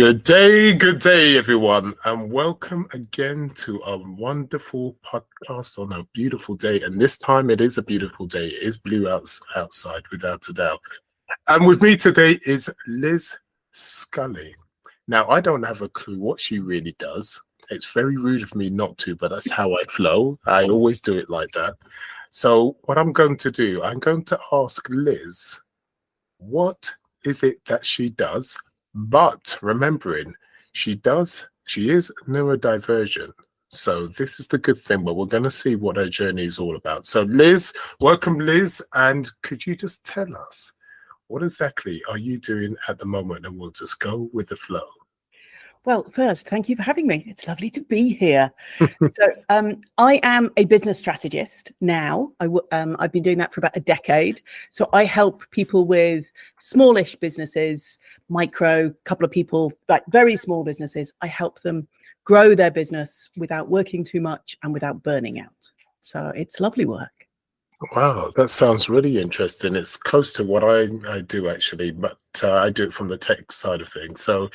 Good day, everyone, and welcome again to a wonderful podcast on a beautiful day. And this time it is a beautiful day. It is blue outside, without a doubt. And with me today is Liz Scully. Now, I don't have a clue what she really does. It's very rude of me not to, but that's how I flow. I always do it like that. So what I'm going to do, I'm going to ask Liz, what is it that she does? But remembering she is neurodivergent. So this is the good thing, but we're going to see what her journey is all about. So Liz, welcome Liz. And could you just tell us what exactly are you doing at the moment? And we'll just go with the flow. Well, first, thank you for having me. It's lovely to be here. So I am a business strategist now. I've been doing that for about a decade. So I help people with smallish businesses, micro, couple of people, like very small businesses. I help them grow their business without working too much and without burning out. So it's lovely work. Wow, that sounds really interesting. It's close to what I do actually, but I do it from the tech side of things. So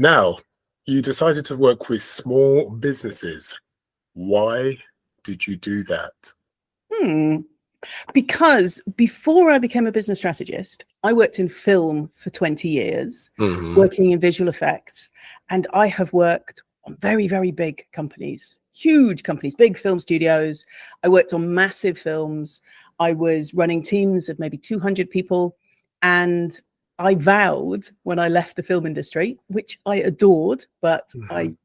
now, you decided to work with small businesses. Why did you do that? Because before I became a business strategist, I worked in film for 20 years, working in visual effects. And I have worked on very, very big companies, huge companies, big film studios. I worked on massive films. I was running teams of maybe 200 people. And I vowed when I left the film industry, which I adored, but I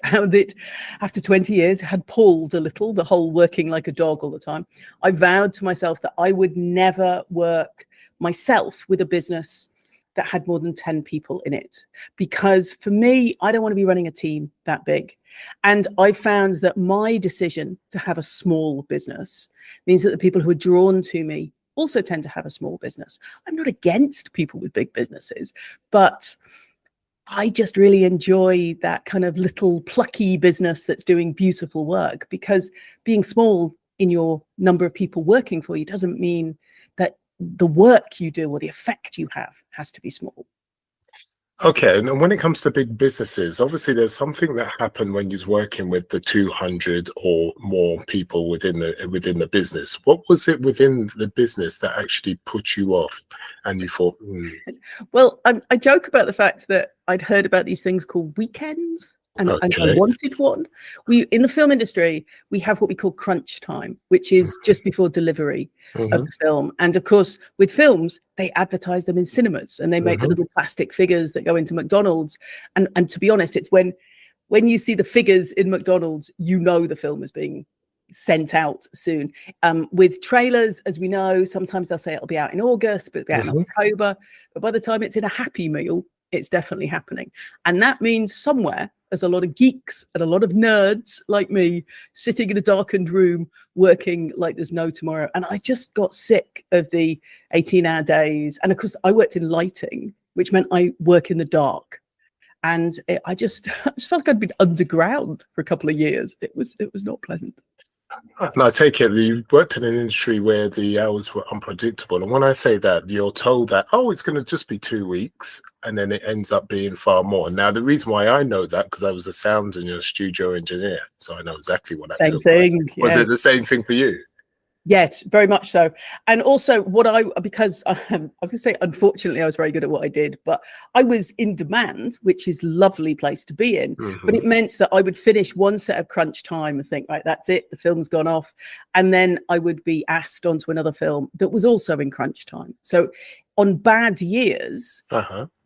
found it after 20 years had pulled a little, the whole working like a dog all the time. I vowed to myself that I would never work myself with a business that had more than 10 people in it. Because for me, I don't want to be running a team that big. And I found that my decision to have a small business means that the people who are drawn to me also tend to have a small business. I'm not against people with big businesses, but I just really enjoy that kind of little plucky business that's doing beautiful work, because being small in your number of people working for you doesn't mean that the work you do or the effect you have has to be small. Okay, and when it comes to big businesses, obviously there's something that happened when you're working with the 200 or more people within the business. What was it within the business that actually put you off and you thought, Well, I joke about the fact that I'd heard about these things called weekends. And I wanted one. In the film industry, we have what we call crunch time, which is just before delivery of the film. And of course, with films, they advertise them in cinemas and they make the little plastic figures that go into McDonald's. And to be honest, it's when you see the figures in McDonald's, you know the film is being sent out soon. With trailers, as we know, sometimes they'll say it'll be out in August, but it'll be out in October. But by the time it's in a Happy Meal, it's definitely happening. And that means somewhere there's a lot of geeks and a lot of nerds like me sitting in a darkened room working like there's no tomorrow. And I just got sick of the 18-hour days. And of course, I worked in lighting, which meant I work in the dark. And I just felt like I'd been underground for a couple of years. It was not pleasant. and I take it you worked in an industry where the hours were unpredictable. And when I say that, you're told that, oh, it's going to just be 2 weeks. And then it ends up being far more. Now, the reason why I know that, because I was a sound and studio engineer. So I know exactly what that feels like. Was it the same thing for you? Yes, very much so. And also because I was going to say, unfortunately, I was very good at what I did, but I was in demand, which is a lovely place to be in. But it meant that I would finish one set of crunch time and think, right, that's it. The film's gone off. And then I would be asked onto another film that was also in crunch time. So on bad years,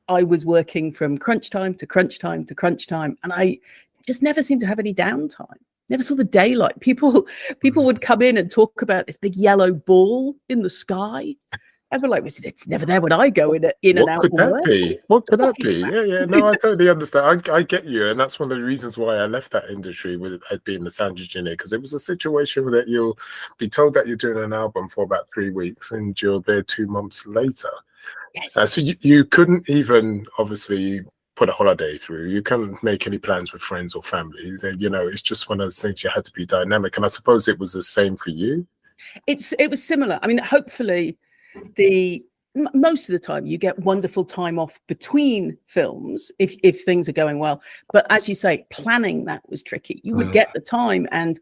I was working from crunch time to crunch time to crunch time. And I just never seemed to have any downtime. Never saw the daylight. People would come in and talk about this big yellow ball in the sky. I feel like it's never there when I go in and out. What could that be? What could that be? Yeah. No, I totally understand. I get you, and that's one of the reasons why I left that industry with being the sound engineer, because it was a situation that you'll be told that you're doing an album for about 3 weeks, and you're there 2 months later. Yes. So you couldn't even obviously put a holiday through. You couldn't make any plans with friends or families. And, it's just one of those things you had to be dynamic. And I suppose it was the same for you. It was similar. I mean, hopefully the most of the time you get wonderful time off between films if things are going well. But as you say, planning that was tricky. You would get the time, and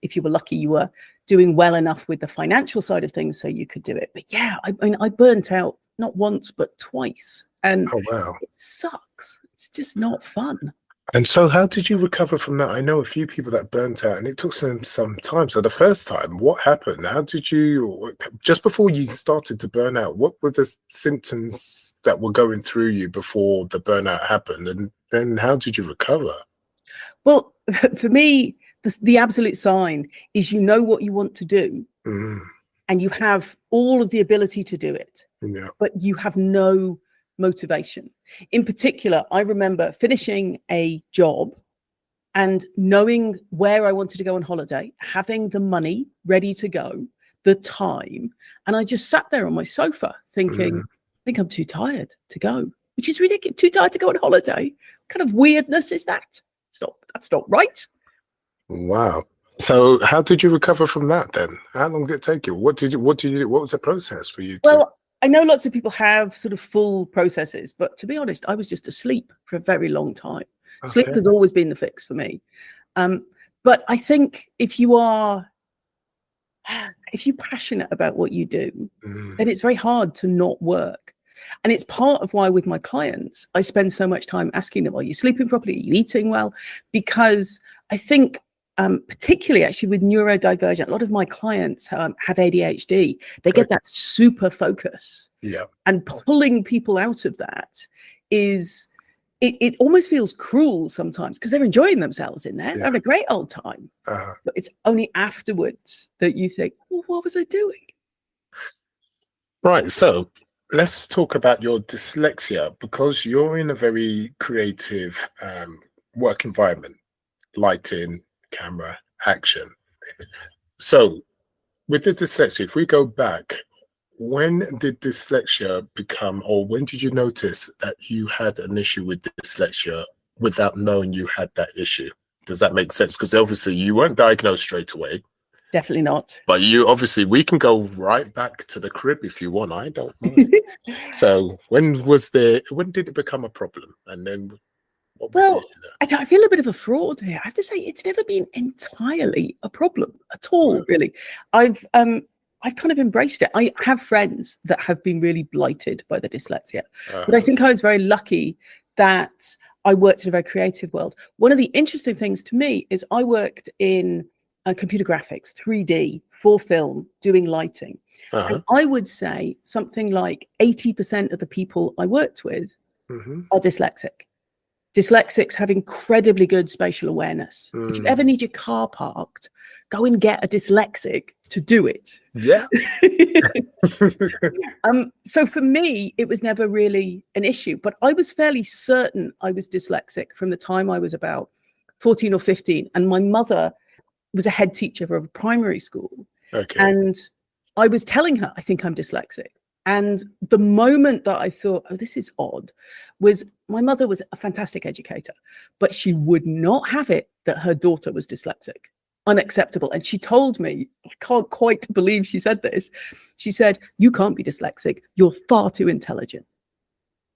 if you were lucky, you were doing well enough with the financial side of things so you could do it. But yeah, I mean, I burnt out not once but twice, and it sucks. It's just not fun. And so how did you recover from that? I know a few people that burnt out and it took some time. So the first time, what happened? How did you, just before you started to burn out, what were the symptoms that were going through you before the burnout happened? And then how did you recover? Well, for me, the absolute sign is you know what you want to do and you have all of the ability to do it, but you have no motivation. In particular, I remember finishing a job and knowing where I wanted to go on holiday, having the money ready to go, the time, and I just sat there on my sofa thinking, I think I'm too tired to go, which is ridiculous. Too tired to go on holiday? What kind of weirdness is that? That's not right. Wow. So how did you recover from that then? How long did it take you? What did you do? What was the process for you? Well, I know lots of people have sort of full processes, but to be honest, I was just asleep for a very long time. Sleep has always been the fix for me. But I think if you're passionate about what you do, then it's very hard to not work. And it's part of why with my clients, I spend so much time asking them, are you sleeping properly? Are you eating well? Because I think particularly actually with neurodivergent, a lot of my clients have ADHD. They get that super focus. Yeah. And pulling people out of that is, it almost feels cruel sometimes because they're enjoying themselves in there. They're having a great old time. But it's only afterwards that you think, well, what was I doing? Right. So let's talk about your dyslexia, because you're in a very creative work environment, lighting, camera, action. So with the dyslexia, if we go back, when did dyslexia become, or when did you notice that you had an issue with dyslexia without knowing you had that issue? Does that make sense? Because obviously you weren't diagnosed straight away. Definitely not. But you obviously, we can go right back to the crib if you want. I don't mind. So when did it become a problem? And then well, I feel a bit of a fraud here. I have to say it's never been entirely a problem at all, really. I've kind of embraced it. I have friends that have been really blighted by the dyslexia, but I think I was very lucky that I worked in a very creative world. One of the interesting things to me is I worked in computer graphics, 3D, for film, doing lighting. And I would say something like 80% of the people I worked with are dyslexic. Dyslexics have incredibly good spatial awareness. If you ever need your car parked, go and get a dyslexic to do it. Yeah. So for me, it was never really an issue, but I was fairly certain I was dyslexic from the time I was about 14 or 15. And my mother was a head teacher of a primary school. And I was telling her, I think I'm dyslexic. And the moment that I thought, oh, this is odd, was my mother was a fantastic educator, but she would not have it that her daughter was dyslexic. Unacceptable. And she told me, I can't quite believe she said this. She said, you can't be dyslexic. You're far too intelligent.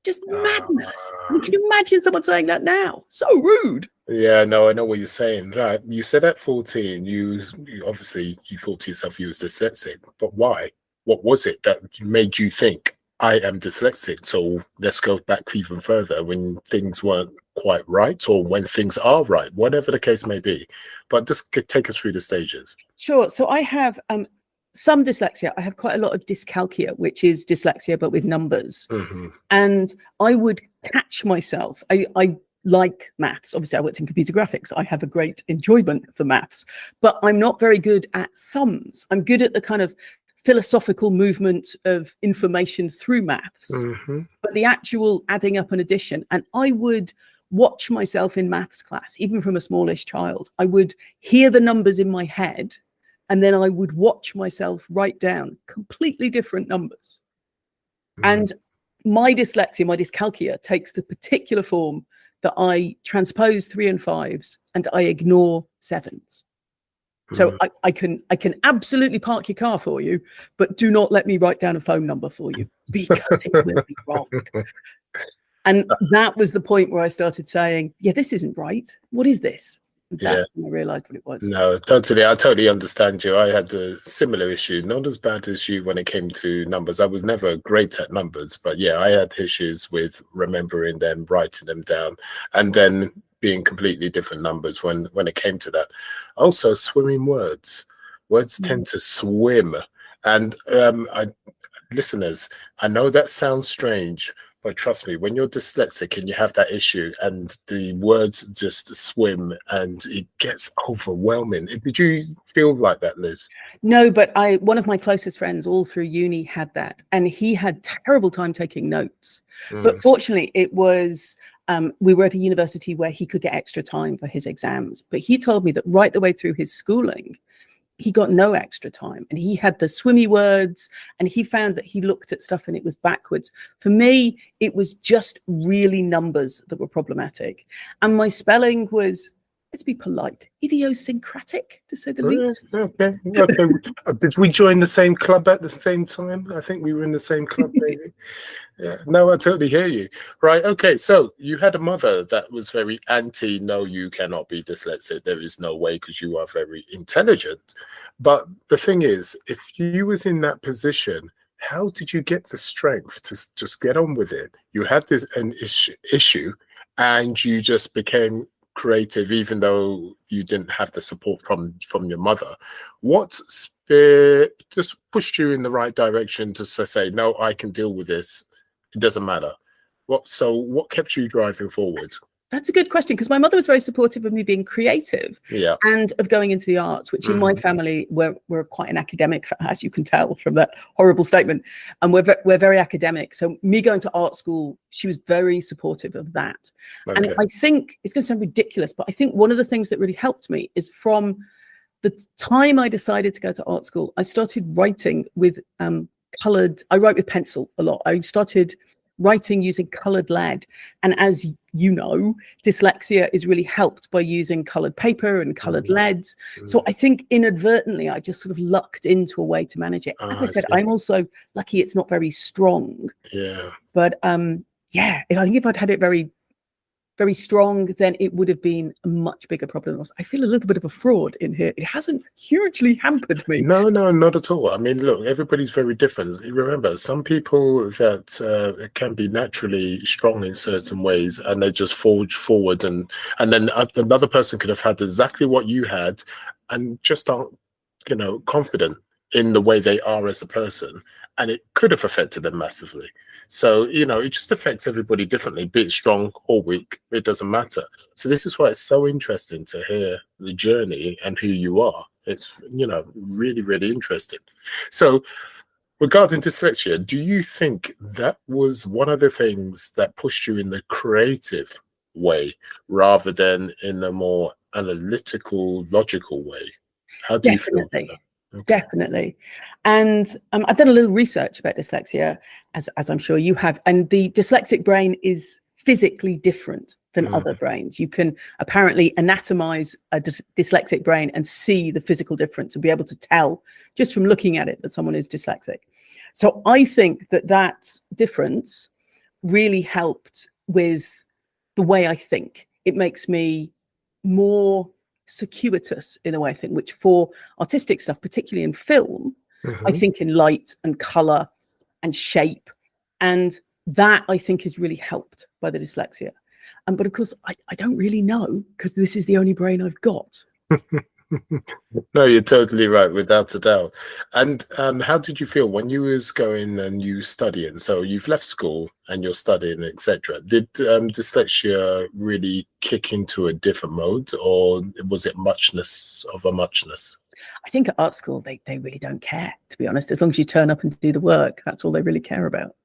Just madness. I mean, can you imagine someone saying that now? So rude. Yeah, no, I know what you're saying. Right. You said at 14, you obviously you thought to yourself you was dyslexic, but why? What was it that made you think I am dyslexic? So let's go back even further, when things weren't quite right, or when things are right, whatever the case may be. But just take us through the stages. Sure. So I have some dyslexia. I have quite a lot of dyscalculia, which is dyslexia but with numbers. And I would catch myself. I like maths. Obviously, I worked in computer graphics. I have a great enjoyment for maths, but I'm not very good at sums. I'm good at the kind of philosophical movement of information through maths, but the actual adding up and addition. And I would watch myself in maths class, even from a smallish child. I would hear the numbers in my head, and then I would watch myself write down completely different numbers. And my dyslexia, my dyscalculia, takes the particular form that I transpose 3 and 5s and I ignore 7s. So I can absolutely park your car for you, but do not let me write down a phone number for you because it will be wrong. And that was the point where I started saying, yeah, this isn't right. What is this? That's when I realized what it was. No, I totally understand you. I had a similar issue, not as bad as you when it came to numbers. I was never great at numbers, but yeah, I had issues with remembering them, writing them down, and then being completely different numbers when it came to that. Also, swimming words tend to swim. And listeners, I know that sounds strange, but trust me, when you're dyslexic and you have that issue and the words just swim and it gets overwhelming. Did you feel like that, Liz? No, but one of my closest friends all through uni had that, and he had terrible time taking notes. But fortunately, it was we were at a university where he could get extra time for his exams. But he told me that right the way through his schooling, he got no extra time, and he had the swimmy words, and he found that he looked at stuff and it was backwards. For me, it was just really numbers that were problematic. And my spelling was, let's be polite, idiosyncratic, to say the least. Okay. Did we join the same club at the same time? I think we were in the same club, maybe. Yeah, no, I totally hear you. Right. Okay. So you had a mother that was very anti, no, you cannot be dyslexic. There is no way because you are very intelligent. But the thing is, if you was in that position, how did you get the strength to just get on with it? You had an issue and you just became creative, even though you didn't have the support from your mother. What just pushed you in the right direction to say, no, I can deal with this? It doesn't matter. What kept you driving forward? That's a good question, because my mother was very supportive of me being creative and of going into the arts, which in my family, we're quite an academic, as you can tell from that horrible statement. And we're very academic. So me going to art school, she was very supportive of that. Okay. And I think it's going to sound ridiculous, but I think one of the things that really helped me is from the time I decided to go to art school, I started writing with I write with pencil a lot. I started writing using colored lead. And as you know, dyslexia is really helped by using colored paper and colored leads. So I think inadvertently, I just sort of lucked into a way to manage it. As I said, I'm also lucky it's not very strong. Yeah. But I think if I'd had it very, very strong, then it would have been a much bigger problem. I feel a little bit of a fraud in here. It hasn't hugely hampered me. No, not at all. I mean, look, everybody's very different. Remember, some people that can be naturally strong in certain ways and they just forge forward, and then another person could have had exactly what you had and just aren't, confident in the way they are as a person, and it could have affected them massively. So, it just affects everybody differently, be it strong or weak, it doesn't matter. So this is why it's so interesting to hear the journey and who you are. It's, really, really interesting. So regarding dyslexia, do you think that was one of the things that pushed you in the creative way rather than in a more analytical, logical way? How do you feel about that? Okay. Definitely. And I've done a little research about dyslexia, as I'm sure you have, and the dyslexic brain is physically different than other brains. You can apparently anatomize a dyslexic brain and see the physical difference and be able to tell just from looking at it that someone is dyslexic. So I think that difference really helped with the way I think. It makes me more circuitous in a way, I think, which for artistic stuff, particularly in film, I think in light and color and shape, and that I think is really helped by the dyslexia. But of course, I don't really know, because this is the only brain I've got. No, you're totally right, without a doubt. And how did you feel when you was going and you studying? So you've left school and you're studying, etc. Did dyslexia really kick into a different mode, or was it muchness of a muchness? I think at art school, they really don't care, to be honest. As long as you turn up and do the work, that's all they really care about.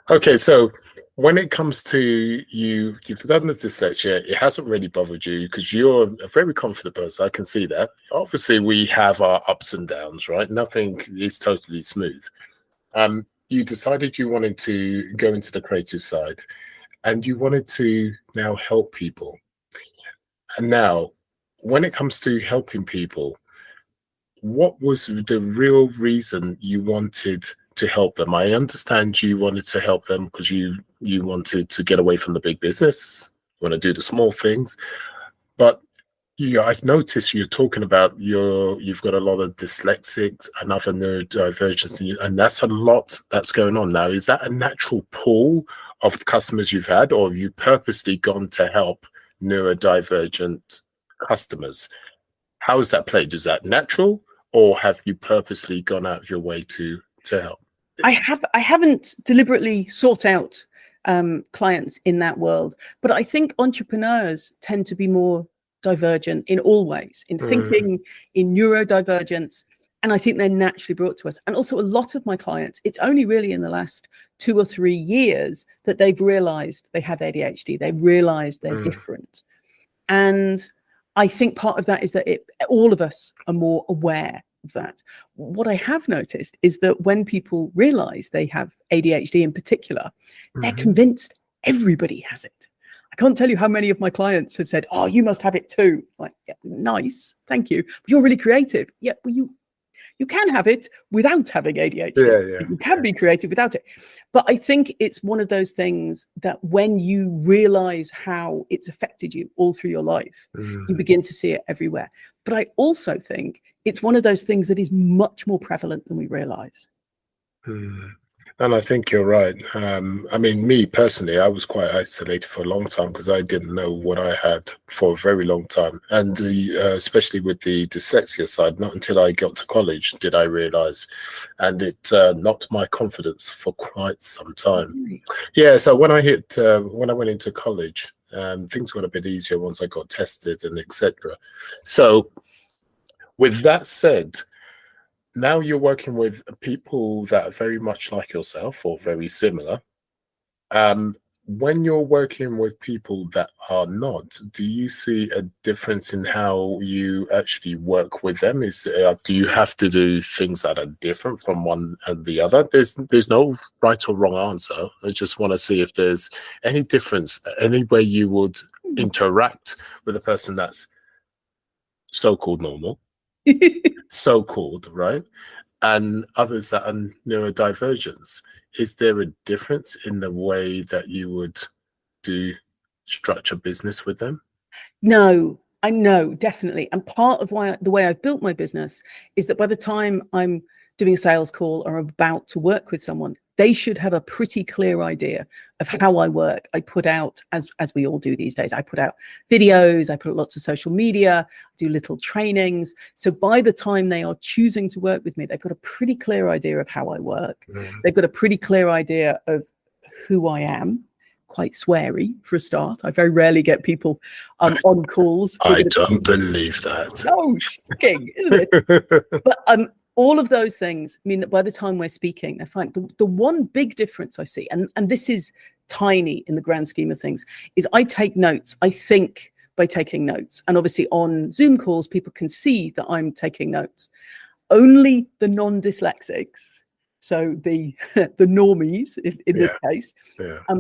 Okay, so when it comes to you've done the dyslexia, it hasn't really bothered you because you're a very confident person. I can see that. Obviously, we have our ups and downs, right? Nothing is totally smooth. You decided you wanted to go into the creative side and you wanted to now help people. And now, when it comes to helping people, what was the real reason you wanted to help them? I understand you wanted to help them because you wanted to get away from the big business, you want to do the small things, but I've noticed you're talking about you've got a lot of dyslexics and other neurodivergence, and that's a lot that's going on now. Is that a natural pool of the customers you've had, or have you purposely gone to help neurodivergent customers? How is that played? Is that natural, or have you purposely gone out of your way to help? I haven't deliberately sought out clients in that world, but I think entrepreneurs tend to be more divergent in all ways, in thinking, in neurodivergence, and I think they're naturally brought to us. And also a lot of my clients, it's only really in the last 2 or 3 years that they've realized they have ADHD, they've realized they're different. And I think part of that is that all of us are more aware of that. What I have noticed is that when people realize they have ADHD in particular, they're convinced everybody has it. I can't tell you how many of my clients have said, "Oh, you must have it too." Like, yeah, nice, thank you. But you're really creative. Yeah, well, you can have it without having ADHD. Yeah. You can be creative without it. But I think it's one of those things that when you realize how it's affected you all through your life, you begin to see it everywhere. But I also think it's one of those things that is much more prevalent than we realize. And I think you're right. I mean, me personally, I was quite isolated for a long time because I didn't know what I had for a very long time. And especially with the dyslexia side, not until I got to college did I realize. And it knocked my confidence for quite some time. Yeah, so when I went into college, things got a bit easier once I got tested and etc. So with that said, now you're working with people that are very much like yourself or very similar. When you're working with people that are not, do you see a difference in how you actually work with them? Do you have to do things that are different from one and the other? There's no right or wrong answer. I just want to see if there's any difference, any way you would interact with a person that's so-called normal, so-called, right? And others that are neurodivergence. Is there a difference in the way that you would structure business with them? No, I know, definitely. And part of the way I've built my business is that by the time I'm doing a sales call or about to work with someone, they should have a pretty clear idea of how I work. I put out, as we all do these days, I put out videos, I put out lots of social media, do little trainings. So by the time they are choosing to work with me, they've got a pretty clear idea of how I work. They've got a pretty clear idea of who I am. Quite sweary for a start. I very rarely get people on calls. I don't believe that. Oh, shocking, isn't it? But all of those things mean that by the time we're speaking, I find the one big difference I see, and this is tiny in the grand scheme of things, is I take notes. I think by taking notes. And obviously on Zoom calls, people can see that I'm taking notes. Only the non-dyslexics, so the normies in this case,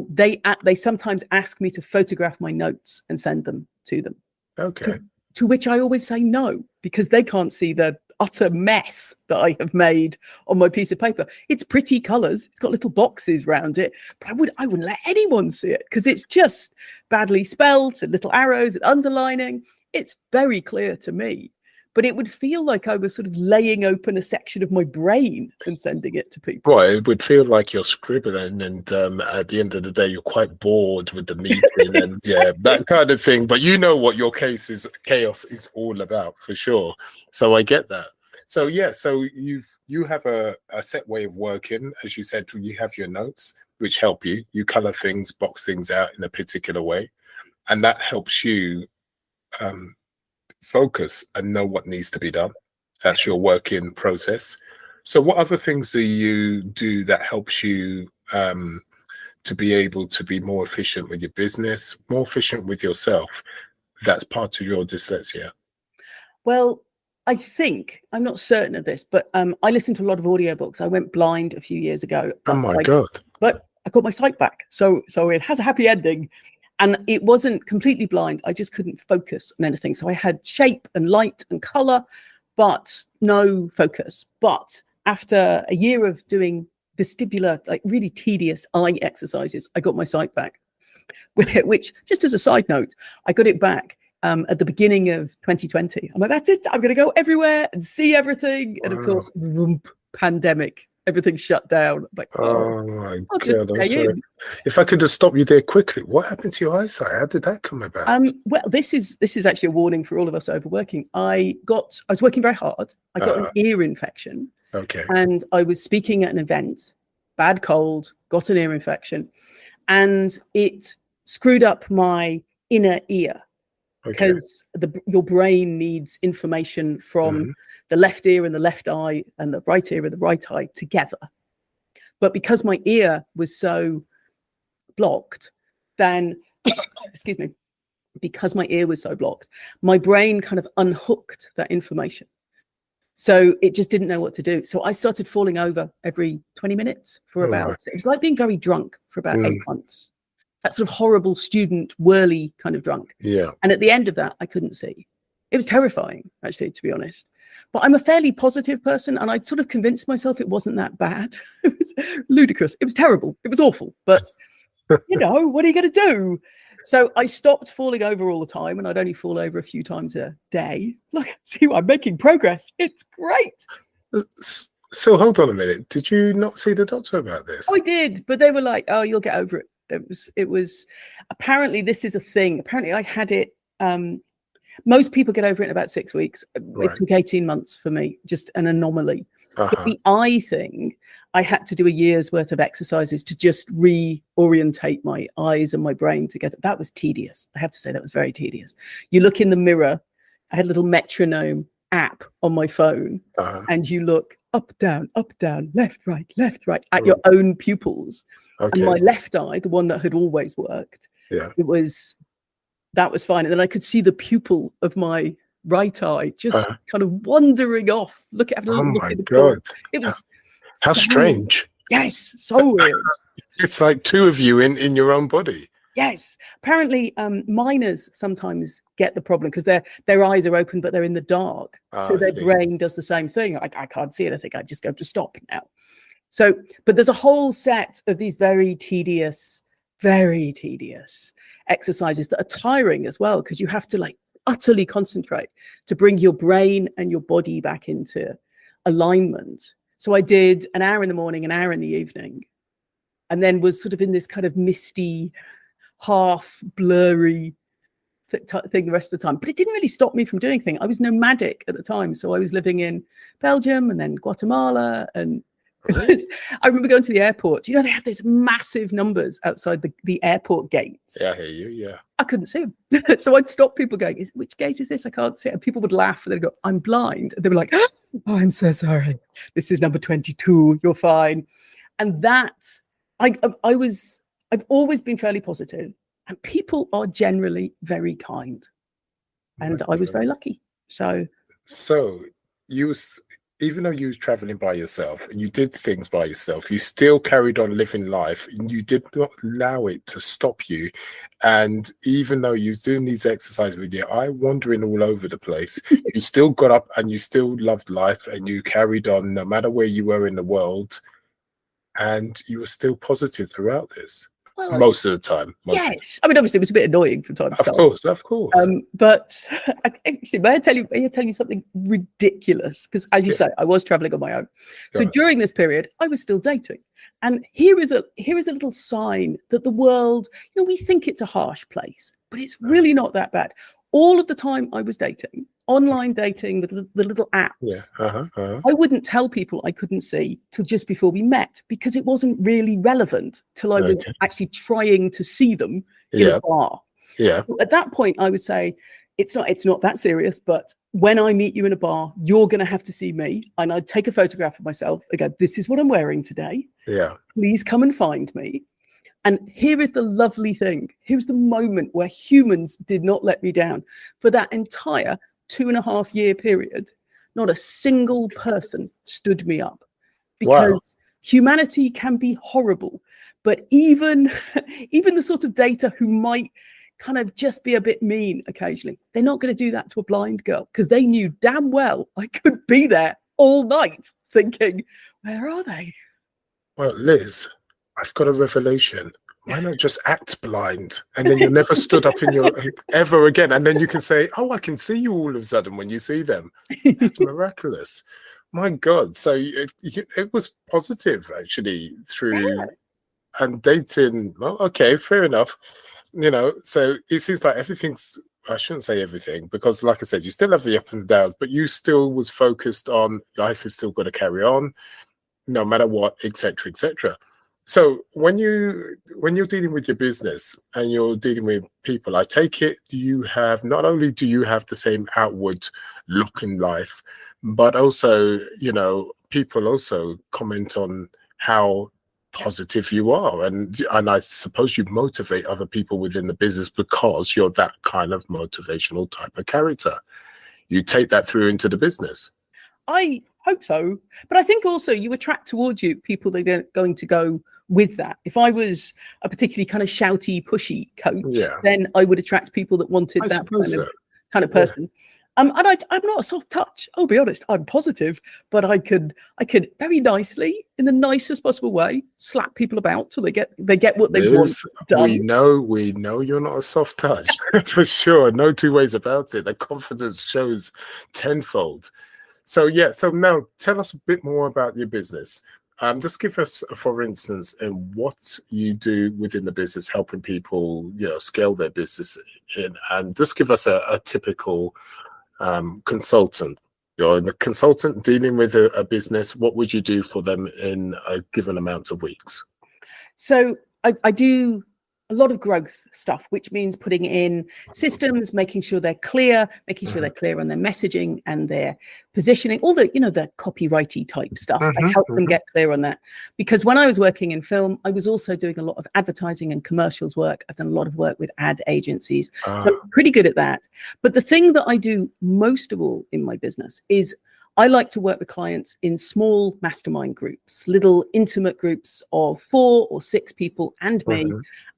they sometimes ask me to photograph my notes and send them to them. Okay. To which I always say no, because they can't see the utter mess that I have made on my piece of paper. It's pretty colors. It's got little boxes around it, but I wouldn't let anyone see it because it's just badly spelt and little arrows and underlining. It's very clear to me, but it would feel like I was sort of laying open a section of my brain and sending it to people. Well, it would feel like you're scribbling, and at the end of the day, you're quite bored with the meeting and that kind of thing. But you know what your chaos is all about, for sure. So I get that. So so you have a set way of working, as you said. You have your notes, which help you. You color things, box things out in a particular way, and that helps you focus and know what needs to be done. That's your working process. So what other things do you do that helps you to be able to be more efficient with your business, more efficient with yourself? That's part of your dyslexia. Well, I think, I'm not certain of this, but I listen to a lot of audiobooks. I went blind a few years ago. Oh my God. But I got my sight back. So it has a happy ending. And it wasn't completely blind. I just couldn't focus on anything. So I had shape and light and color, but no focus. But after a year of doing vestibular, like really tedious eye exercises, I got my sight back, which, just as a side note, I got it back at the beginning of 2020. I'm like, that's it. I'm going to go everywhere and see everything. And of course, pandemic. Everything shut down. I'm like, oh my God, I'm sorry. If I could just stop you there quickly, what happened to your eyesight? How did that come about? Well, this is actually a warning for all of us overworking. I was working very hard. I got an ear infection. Okay. And I was speaking at an event, bad cold, got an ear infection, and it screwed up my inner ear. Because your brain needs information from the left ear and the left eye and the right ear and the right eye together. But because my ear was so blocked, then, excuse me, because my ear was so blocked, my brain kind of unhooked that information. So it just didn't know what to do. So I started falling over every 20 minutes for it was like being very drunk for about 8 months. That sort of horrible student whirly kind of drunk. Yeah. And at the end of that, I couldn't see. It was terrifying, actually, to be honest. But I'm a fairly positive person, and I sort of convinced myself it wasn't that bad. It was ludicrous. It was terrible. It was awful. But, you know, what are you going to do? So I stopped falling over all the time, and I'd only fall over a few times a day. Look, see, I'm making progress. It's great. So hold on a minute. Did you not see the doctor about this? I did, but they were like, oh, you'll get over it. It was apparently, this is a thing. Apparently I had it. Most people get over it in about 6 weeks. It took 18 months for me, just an anomaly. But the eye thing, I had to do a year's worth of exercises to just reorientate my eyes and my brain together. That was tedious. I have to say that was very tedious. You look in the mirror. I had a little metronome app on my phone, and you look up, down, left, right, at your own pupils. And my left eye, the one that had always worked, that was fine. And then I could see the pupil of my right eye just kind of wandering off. Look at the God. It was how strange. Yes, so weird. It's like two of you in your own body. Yes. Apparently, minors sometimes get the problem because their eyes are open, but they're in the dark. So their brain does the same thing. I can't see anything. I just go to stop now. So, but there's a whole set of these very tedious exercises that are tiring as well, because you have to like utterly concentrate to bring your brain and your body back into alignment. So I did an hour in the morning, an hour in the evening, and then was sort of in this kind of misty, half blurry thing the rest of the time. But it didn't really stop me from doing things. I was nomadic at the time. So I was living in Belgium and then Guatemala, and I remember going to the airport. You know, they have those massive numbers outside the airport gates. Yeah, I hear you. Yeah. I couldn't see them. So I'd stop people going, which gate is this? I can't see it. And people would laugh and they'd go, I'm blind. And they were like, oh, I'm so sorry. This is number 22. You're fine. And that, I've always been fairly positive, and people are generally very kind. And I was very lucky. So even though you was traveling by yourself and you did things by yourself, you still carried on living life, and you did not allow it to stop you. And even though you was doing these exercises with your eye wandering all over the place, you still got up and you still loved life, and you carried on no matter where you were in the world, and you were still positive throughout this. Well, most of the time. Yes. I mean, obviously, it was a bit annoying from time to time. Of course. But actually, may I tell you something ridiculous? Because as you say, I was traveling on my own. So during this period, I was still dating. And here is a little sign that the world, you know, we think it's a harsh place, but it's really not that bad. All of the time I was dating, online dating with the little apps, I wouldn't tell people I couldn't see till just before we met, because it wasn't really relevant till I was actually trying to see them in a bar. Yeah. At that point, I would say, it's not that serious, but when I meet you in a bar, you're going to have to see me. And I'd take a photograph of myself. I go, this is what I'm wearing today. Yeah. Please come and find me. And here is the lovely thing. Here's the moment where humans did not let me down. For that entire 2.5 year period, not a single person stood me up, because humanity can be horrible, But even the sort of data who might kind of just be a bit mean occasionally, they're not going to do that to a blind girl, because they knew damn well I could be there all night thinking, where are they? Well, Liz, I've got a revelation. Why not just act blind, and then you're never stood up in your ever again, and then you can say, oh, I can see you all of a sudden when you see them. That's miraculous. My God. So it was positive actually through and dating. Well, okay, fair enough. So it seems like everything's, I shouldn't say everything, because like I said, you still have the ups and downs, but you still was focused on life is still going to carry on no matter what, etc., etc. So when you're dealing with your business and you're dealing with people, I take it you have, not only do you have the same outward look in life, but also, people also comment on how positive you are, and I suppose you motivate other people within the business because you're that kind of motivational type of character. You take that through into the business. I hope so, but I think also you attract towards you people that are going to go with that. If I was a particularly kind of shouty, pushy coach, then I would attract people that wanted that kind of person. And I'm not a soft touch. I'll be honest. I'm positive, but I could very nicely, in the nicest possible way, slap people about till they get what they want done. We know you're not a soft touch for sure. No two ways about it. The confidence shows tenfold. So now tell us a bit more about your business. Just give us, for instance, what you do within the business, helping people, scale their business and just give us a typical consultant. You're the consultant dealing with a business. What would you do for them in a given amount of weeks? So I do a lot of growth stuff, which means putting in systems, making sure they're clear, making sure they're clear on their messaging and their positioning, all the, the copyrighty type stuff. I help them get clear on that. Because when I was working in film, I was also doing a lot of advertising and commercials work. I've done a lot of work with ad agencies. So I'm pretty good at that. But the thing that I do most of all in my business is I like to work with clients in small mastermind groups, little intimate groups of 4 or 6 people and me.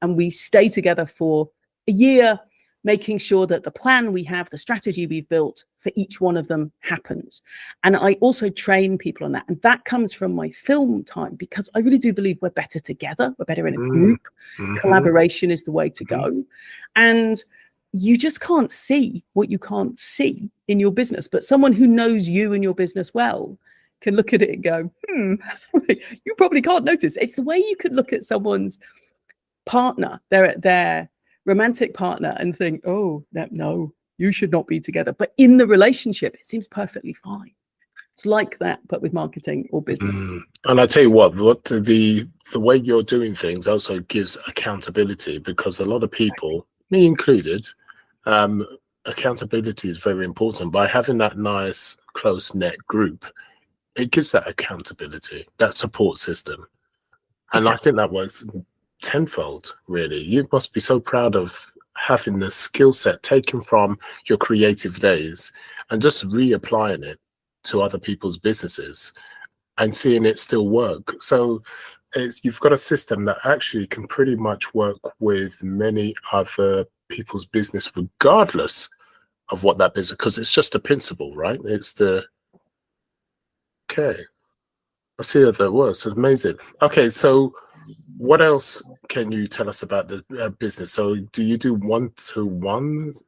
And we stay together for a year, making sure that the plan we have, the strategy we've built for each one of them happens. And I also train people on that. And that comes from my film time, because I really do believe we're better together. We're better in a group. Collaboration is the way to go. And you just can't see what you can't see in your business. But someone who knows you and your business well can look at it and go, you probably can't notice. It's the way you could look at someone's partner, their romantic partner, and think, oh, no, you should not be together. But in the relationship, it seems perfectly fine. It's like that, but with marketing or business. And I tell you what the way you're doing things also gives accountability, because a lot of people, me included, accountability is very important. By having that nice close-knit group, it gives that accountability, that support system. And I think that works tenfold, really. You must be so proud of having the skill set taken from your creative days and just reapplying it to other people's businesses and seeing it still work. So you've got a system that actually can pretty much work with many other people's business, regardless of what that business, because it's just a principle, right? It's the I see how that works. It's amazing. Okay, so what else can you tell us about the business? So do you do one-to-ones?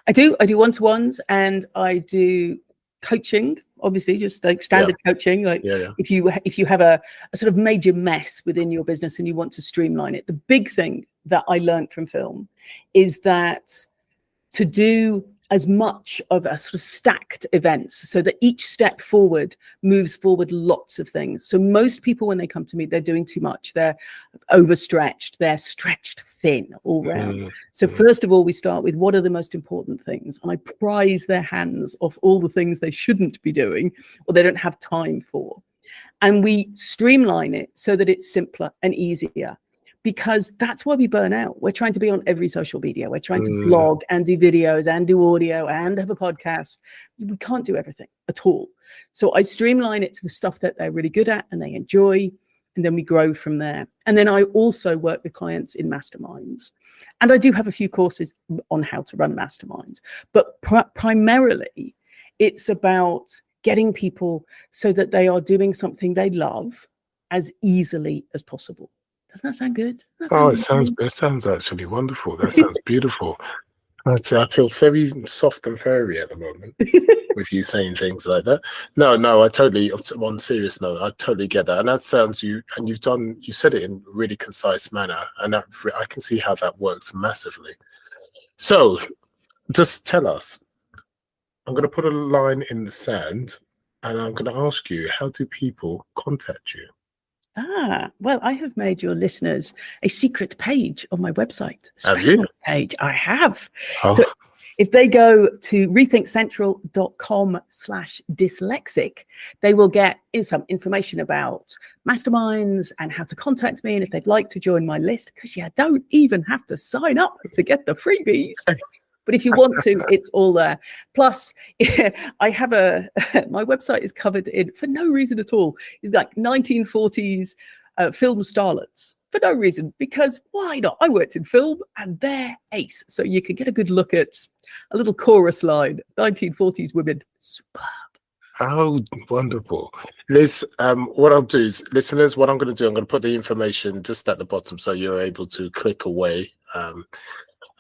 I do one-to-ones, and I do coaching, obviously, just like standard coaching. Like if you have a sort of major mess within your business and you want to streamline it, the big thing that I learned from film is that to do as much of a sort of stacked events so that each step forward moves forward lots of things. So most people, when they come to me, they're doing too much. They're overstretched. They're stretched thin all round. So first of all, we start with what are the most important things? And I prize their hands off all the things they shouldn't be doing or they don't have time for. And we streamline it so that it's simpler and easier. Because that's why we burn out. We're trying to be on every social media. We're trying to blog and do videos and do audio and have a podcast. We can't do everything at all. So I streamline it to the stuff that they're really good at and they enjoy. and then we grow from there. And then I also work with clients in masterminds. And I do have a few courses on how to run masterminds. But primarily, it's about getting people so that they are doing something they love as easily as possible. Doesn't that sound good? It sounds actually wonderful. That sounds beautiful. I feel very soft and furry at the moment with you saying things like that. No, I totally, on a serious note, I totally get that. And that sounds you said it in a really concise manner. And I can see how that works massively. So just tell us, I'm going to put a line in the sand and I'm going to ask you, how do people contact you? Well, I have made your listeners a secret page on my website. Have you? Page. I have. Oh. So if they go to rethinkcentral.com/dyslexic, they will get some information about masterminds and how to contact me. And if they'd like to join my list, because you don't even have to sign up to get the freebies. But if you want to, it's all there. Plus, I have my website is covered in, for no reason at all, it's like 1940s film starlets. For no reason, because why not? I worked in film and they're ace. So you can get a good look at a little chorus line, 1940s women, superb. Oh, wonderful. Liz, what I'll do is, listeners, what I'm going to do, I'm going to put the information just at the bottom so you're able to click away.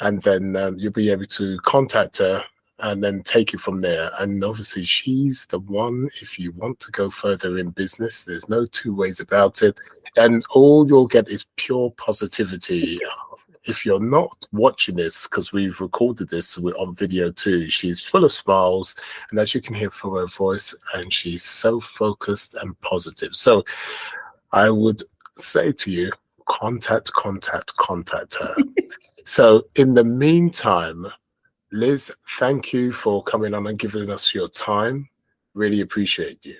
And then you'll be able to contact her and then take it from there. And obviously, she's the one, if you want to go further in business, there's no two ways about it. And all you'll get is pure positivity. If you're not watching this, because we've recorded this on video too, she's full of smiles. And as you can hear from her voice, and she's so focused and positive. So I would say to you, contact her. So in the meantime, Liz, thank you for coming on and giving us your time. Really appreciate you.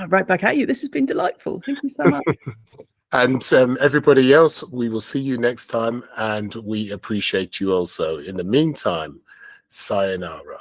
Right back at you. This has been delightful. Thank you so much. And everybody else, we will see you next time, and we appreciate you also. In the meantime, sayonara.